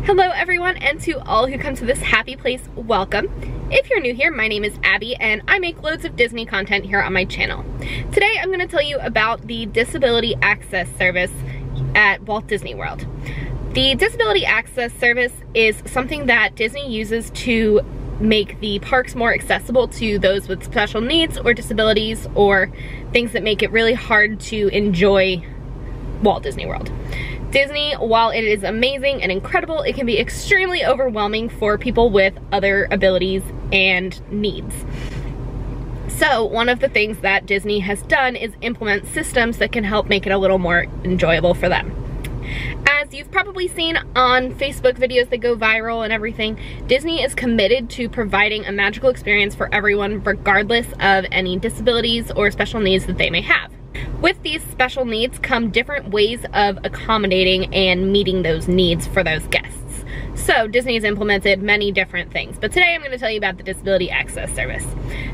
Hello everyone, and to all who come to this happy place, welcome. If you're new here, my name is Abby and I make loads of Disney content here on my channel. Today I'm going to tell you about the Disability Access Service at Walt Disney World. The Disability Access Service is something that Disney uses to make the parks more accessible to those with special needs or disabilities or things that make it really hard to enjoy Walt Disney World. Disney, while it is amazing and incredible, it can be extremely overwhelming for people with other abilities and needs. So one of the things that Disney has done is implement systems that can help make it a little more enjoyable for them. As you've probably seen on Facebook videos that go viral and everything, Disney is committed to providing a magical experience for everyone regardless of any disabilities or special needs that they may have. With these special needs come different ways of accommodating and meeting those needs for those guests. So Disney has implemented many different things, but today I'm going to tell you about the Disability Access Service.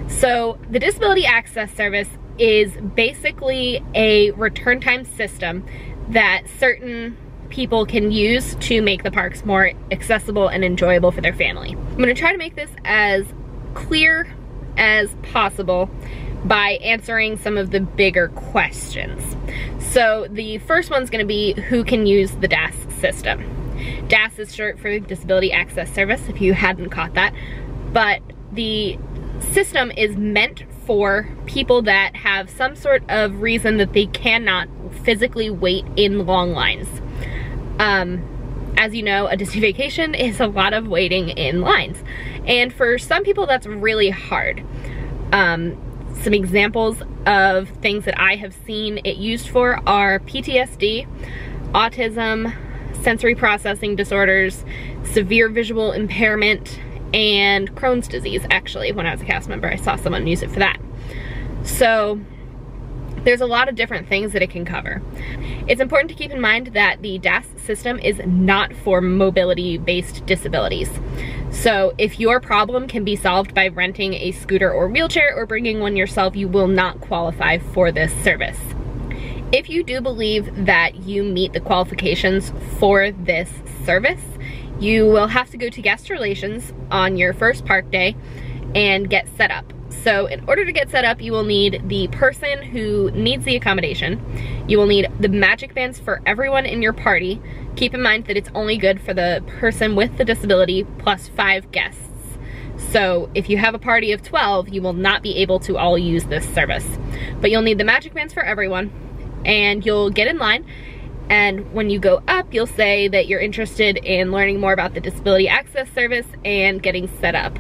So the Disability Access Service is basically a return time system that certain people can use to make the parks more accessible and enjoyable for their family. I'm going to try to make this as clear as possible by answering some of the bigger questions. So the first one's going to be who can use the DAS system. DAS is short for Disability Access Service, if you hadn't caught that, but the system is meant for people that have some sort of reason that they cannot physically wait in long lines. As you know, a Disney vacation is a lot of waiting in lines, and for some people that's really hard. Some examples of things that I have seen it used for are PTSD, autism, sensory processing disorders, severe visual impairment, and Crohn's disease. Actually, when I was a cast member, I saw someone use it for that. So there's a lot of different things that it can cover. It's important to keep in mind that the DAS system is not for mobility-based disabilities. So if your problem can be solved by renting a scooter or wheelchair or bringing one yourself, you will not qualify for this service. If you do believe that you meet the qualifications for this service, you will have to go to guest relations on your first park day and get set up. So in order to get set up, you will need the person who needs the accommodation. You will need the magic bands for everyone in your party. Keep in mind that it's only good for the person with the disability plus 5 guests. So if you have a party of 12, you will not be able to all use this service. But you'll need the magic bands for everyone, and you'll get in line. And when you go up, you'll say that you're interested in learning more about the Disability Access Service and getting set up.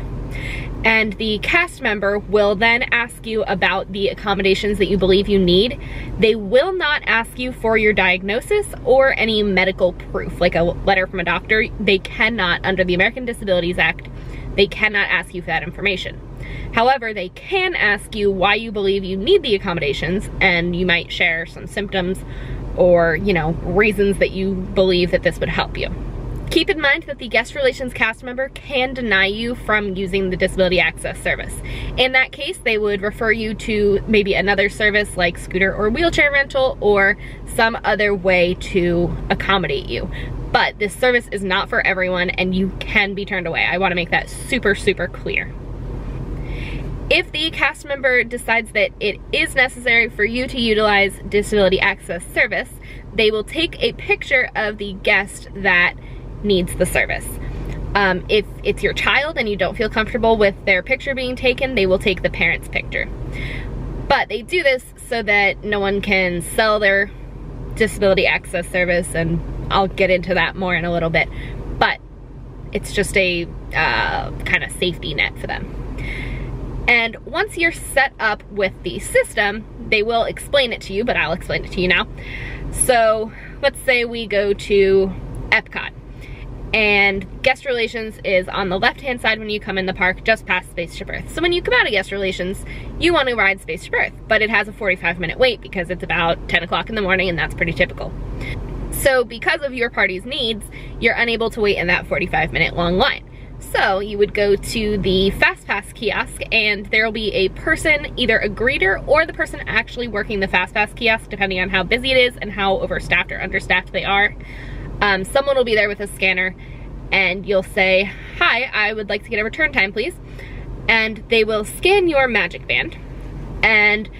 And the cast member will then ask you about the accommodations that you believe you need. They will not ask you for your diagnosis or any medical proof, like a letter from a doctor. They cannot, under the American Disabilities Act, they cannot ask you for that information. However, they can ask you why you believe you need the accommodations, and you might share some symptoms or, you know, reasons that you believe that this would help you. Keep in mind that the guest relations cast member can deny you from using the Disability Access Service. In that case, they would refer you to maybe another service like scooter or wheelchair rental or some other way to accommodate you. But this service is not for everyone, and you can be turned away. I want to make that super, super clear. If the cast member decides that it is necessary for you to utilize Disability Access Service, they will take a picture of the guest that needs the service. If it's your child and you don't feel comfortable with their picture being taken, they will take the parent's picture. But they do this so that no one can sell their Disability Access Service, and I'll get into that more in a little bit. But it's just a kind of safety net for them. And once you're set up with the system, they will explain it to you, but I'll explain it to you now. So let's say we go to Epcot, and guest relations is on the left-hand side when you come in the park, just past Spaceship Earth. So when you come out of guest relations, you want to ride Spaceship Earth, but it has a 45-minute wait because it's about 10 o'clock in the morning, and that's pretty typical. So because of your party's needs, you're unable to wait in that 45-minute long line. So you would go to the Fast Pass kiosk, and there will be a person, either a greeter or the person actually working the Fast Pass kiosk, depending on how busy it is and how overstaffed or understaffed they are. Someone will be there with a scanner, and you'll say, hi, I would like to get a return time, please. And they will scan your magic band, and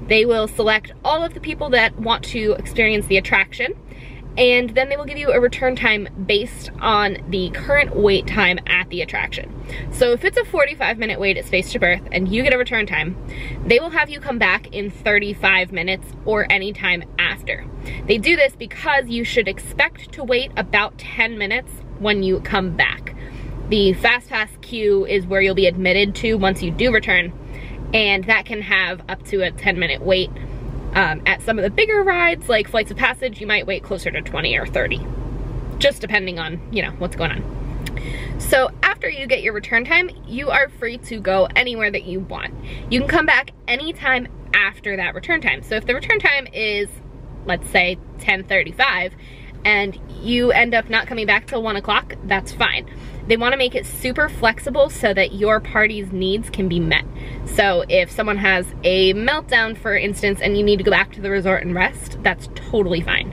they will select all of the people that want to experience the attraction, and then they will give you a return time based on the current wait time at the attraction. So if it's a 45-minute wait at Space to Birth and you get a return time, they will have you come back in 35 minutes or any time after. They do this because you should expect to wait about 10 minutes when you come back. The Fast Pass queue is where you'll be admitted to once you do return, and that can have up to a 10-minute wait. At some of the bigger rides, like Flights of Passage, you might wait closer to 20 or 30, just depending on, you know, what's going on. So after you get your return time, you are free to go anywhere that you want. You can come back anytime after that return time. So if the return time is, let's say, 10:35, and you end up not coming back till 1 o'clock, that's fine. They want to make it super flexible so that your party's needs can be met. So if someone has a meltdown, for instance, and you need to go back to the resort and rest, that's totally fine.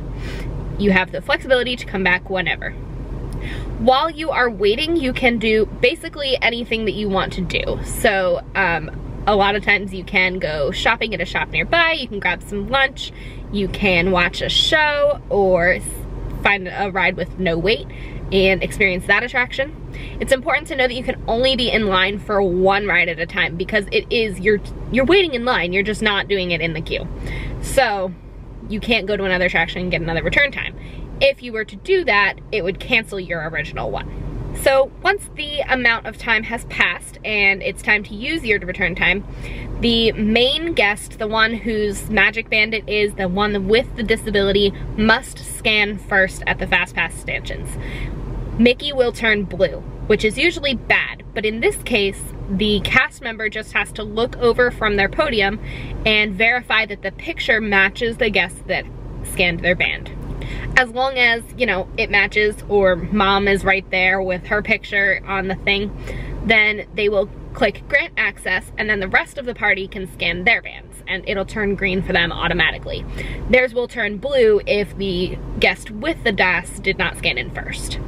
You have the flexibility to come back whenever. While you are waiting, you can do basically anything that you want to do. So a lot of times you can go shopping at a shop nearby, you can grab some lunch, you can watch a show, or find a ride with no wait and experience that attraction. It's important to know that you can only be in line for one ride at a time, because it is, you're waiting in line, you're just not doing it in the queue. So you can't go to another attraction and get another return time. If you were to do that, it would cancel your original one. So once the amount of time has passed and it's time to use your return time, the main guest, the one whose magic band it is, the one with the disability, must scan first at the Fast Pass stanchions. Mickey will turn blue, which is usually bad, but in this case, the cast member just has to look over from their podium and verify that the picture matches the guest that scanned their band. As long as, you know, it matches, or mom is right there with her picture on the thing, then they will click grant access, and then the rest of the party can scan their bands, and it'll turn green for them automatically. Theirs will turn blue if the guest with the DAS did not scan in first.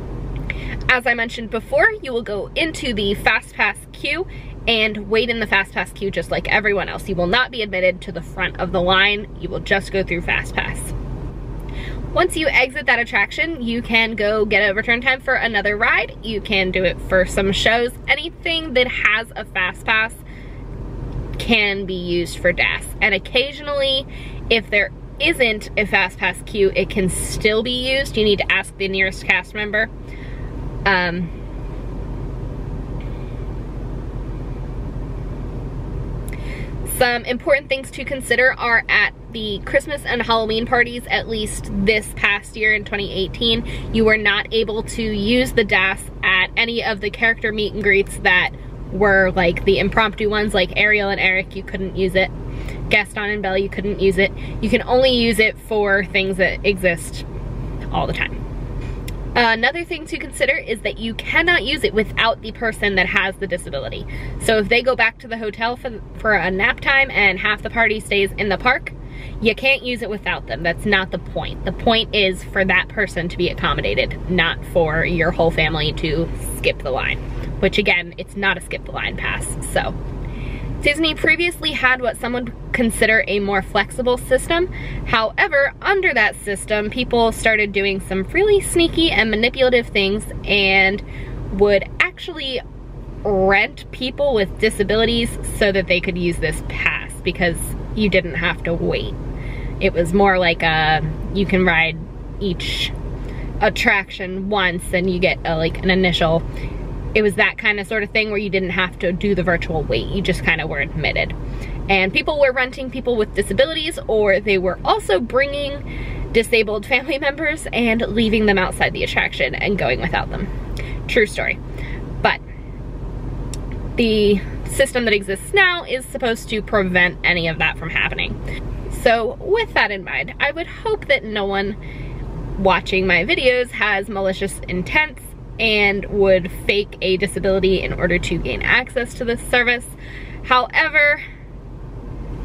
As I mentioned before, you will go into the Fast Pass queue and wait in the Fast Pass queue just like everyone else. You will not be admitted to the front of the line, you will just go through Fast Pass. Once you exit that attraction, you can go get a return time for another ride. You can do it for some shows. Anything that has a Fast Pass can be used for DAS. And occasionally, if there isn't a Fast Pass queue, it can still be used. You need to ask the nearest cast member. Some important things to consider are at the Christmas and Halloween parties, at least this past year in 2018, you were not able to use the DAS at any of the character meet and greets that were like the impromptu ones, like Ariel and Eric, you couldn't use it. Gaston and Belle, you couldn't use it. You can only use it for things that exist all the time. Another thing to consider is that you cannot use it without the person that has the disability. So if they go back to the hotel for a nap time and half the party stays in the park, you can't use it without them. That's not the point. The point is for that person to be accommodated, not for your whole family to skip the line. Which again, it's not a skip the line pass, so. Disney previously had what some would consider a more flexible system. However, under that system, people started doing some really sneaky and manipulative things and would actually rent people with disabilities so that they could use this pass, because you didn't have to wait. It was more like you can ride each attraction once and you get like an initial. It was that kind of sort of thing where you didn't have to do the virtual wait, you just kind of were admitted. And people were renting people with disabilities, or they were also bringing disabled family members and leaving them outside the attraction and going without them. True story. But the system that exists now is supposed to prevent any of that from happening. So with that in mind, I would hope that no one watching my videos has malicious intents and would fake a disability in order to gain access to this service. However,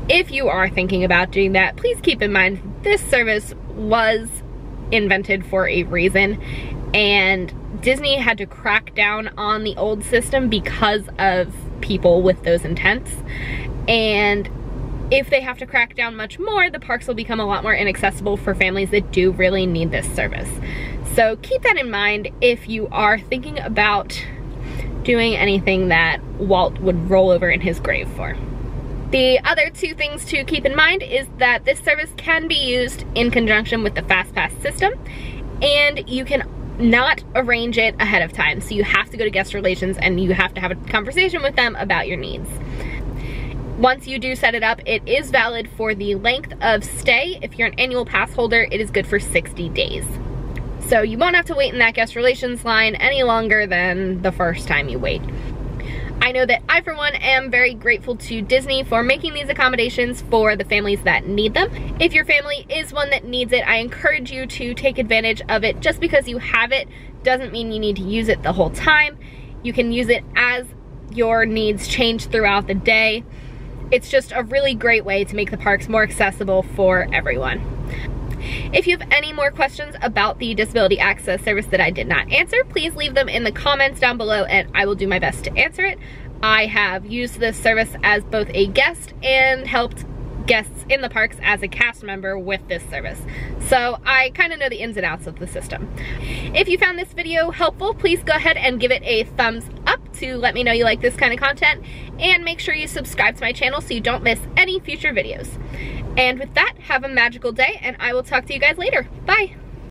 if you are thinking about doing that, please keep in mind this service was invented for a reason, and Disney had to crack down on the old system because of people with those intents. And if they have to crack down much more, the parks will become a lot more inaccessible for families that do really need this service. So keep that in mind if you are thinking about doing anything that Walt would roll over in his grave for. The other two things to keep in mind is that this service can be used in conjunction with the FastPass system, and you can not arrange it ahead of time. So you have to go to guest relations and you have to have a conversation with them about your needs. Once you do set it up, it is valid for the length of stay. If you're an annual pass holder, it is good for 60 days. So you won't have to wait in that guest relations line any longer than the first time you wait. I know that I, for one, am very grateful to Disney for making these accommodations for the families that need them. If your family is one that needs it, I encourage you to take advantage of it. Just because you have it doesn't mean you need to use it the whole time. You can use it as your needs change throughout the day. It's just a really great way to make the parks more accessible for everyone. If you have any more questions about the disability access service that I did not answer, please leave them in the comments down below and I will do my best to answer it. I have used this service as both a guest and helped guests in the parks as a cast member with this service. So I kind of know the ins and outs of the system. If you found this video helpful, please go ahead and give it a thumbs up to let me know you like this kind of content, and make sure you subscribe to my channel so you don't miss any future videos. And with that, have a magical day, and I will talk to you guys later. Bye!